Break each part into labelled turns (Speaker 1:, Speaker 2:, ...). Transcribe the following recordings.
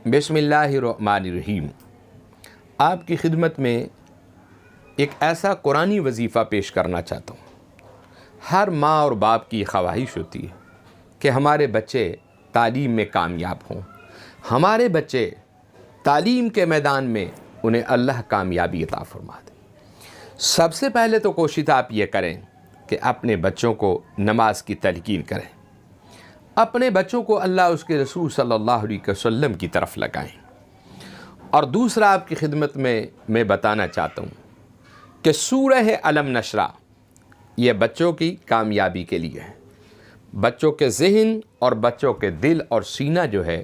Speaker 1: بسم اللہ الرحمن الرحیم۔ آپ کی خدمت میں ایک ایسا قرآنی وظیفہ پیش کرنا چاہتا ہوں۔ ہر ماں اور باپ کی خواہش ہوتی ہے کہ ہمارے بچے تعلیم میں کامیاب ہوں، ہمارے بچے تعلیم کے میدان میں انہیں اللہ کامیابی عطا فرما دے۔ سب سے پہلے تو کوشش آپ یہ کریں کہ اپنے بچوں کو نماز کی تلقین کریں، اپنے بچوں کو اللہ اس کے رسول صلی اللہ علیہ وسلم کی طرف لگائیں۔ اور دوسرا آپ کی خدمت میں بتانا چاہتا ہوں کہ سورہ علم نشرہ یہ بچوں کی کامیابی کے لیے ہے۔ بچوں کے ذہن اور بچوں کے دل اور سینہ جو ہے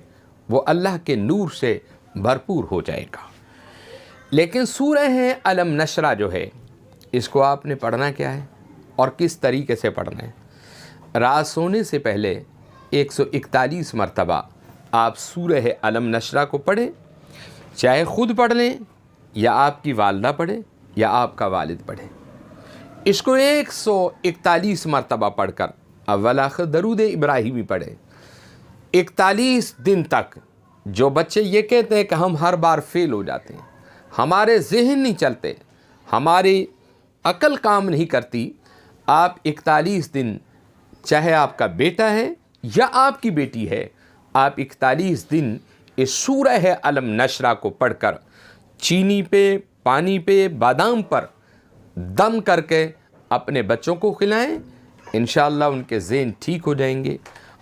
Speaker 1: وہ اللہ کے نور سے بھرپور ہو جائے گا۔ لیکن سورہ علم نشرہ جو ہے اس کو آپ نے پڑھنا کیا ہے اور کس طریقے سے پڑھنا ہے؟ رات سونے سے پہلے 141 مرتبہ آپ سورہ علم نشرہ کو پڑھیں، چاہے خود پڑھ لیں یا آپ کی والدہ پڑھے یا آپ کا والد پڑھے۔ اس کو 141 مرتبہ پڑھ کر اول آخر درود ابراہیمی پڑھے۔ 41 دن تک جو بچے یہ کہتے ہیں کہ ہم ہر بار فیل ہو جاتے ہیں، ہمارے ذہن نہیں چلتے، ہماری عقل کام نہیں کرتی، آپ 41 دن چاہے آپ کا بیٹا ہے یا آپ کی بیٹی ہے، آپ 41 دن اس سورہ علم نشرہ کو پڑھ کر چینی پہ، پانی پہ، بادام پر دم کر کے اپنے بچوں کو کھلائیں۔ انشاءاللہ ان کے ذہن ٹھیک ہو جائیں گے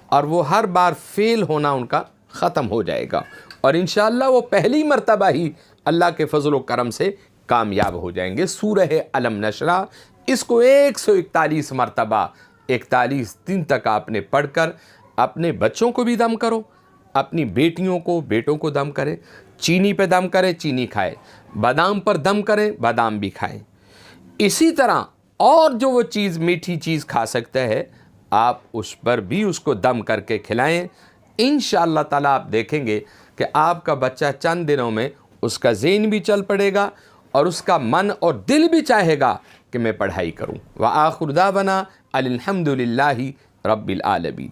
Speaker 1: اور وہ ہر بار فیل ہونا ان کا ختم ہو جائے گا، اور انشاءاللہ وہ پہلی مرتبہ ہی اللہ کے فضل و کرم سے کامیاب ہو جائیں گے۔ سورہ علم نشرہ اس کو 141 مرتبہ 41 دن تک آپ نے پڑھ کر اپنے بچوں کو بھی دم کرو، اپنی بیٹیوں کو، بیٹوں کو دم کرے، چینی پہ دم کرے، چینی کھائے، بادام پر دم کرے، بادام بھی کھائیں۔ اسی طرح اور جو وہ چیز میٹھی چیز کھا سکتا ہے آپ اس پر بھی اس کو دم کر کے کھلائیں۔ انشاءاللہ تعالیٰ آپ دیکھیں گے کہ آپ کا بچہ چند دنوں میں اس کا ذہن بھی چل پڑے گا اور اس کا من اور دل بھی چاہے گا کہ میں پڑھائی کروں۔ وآخر دعوانا الحمدللہ رب العالمین۔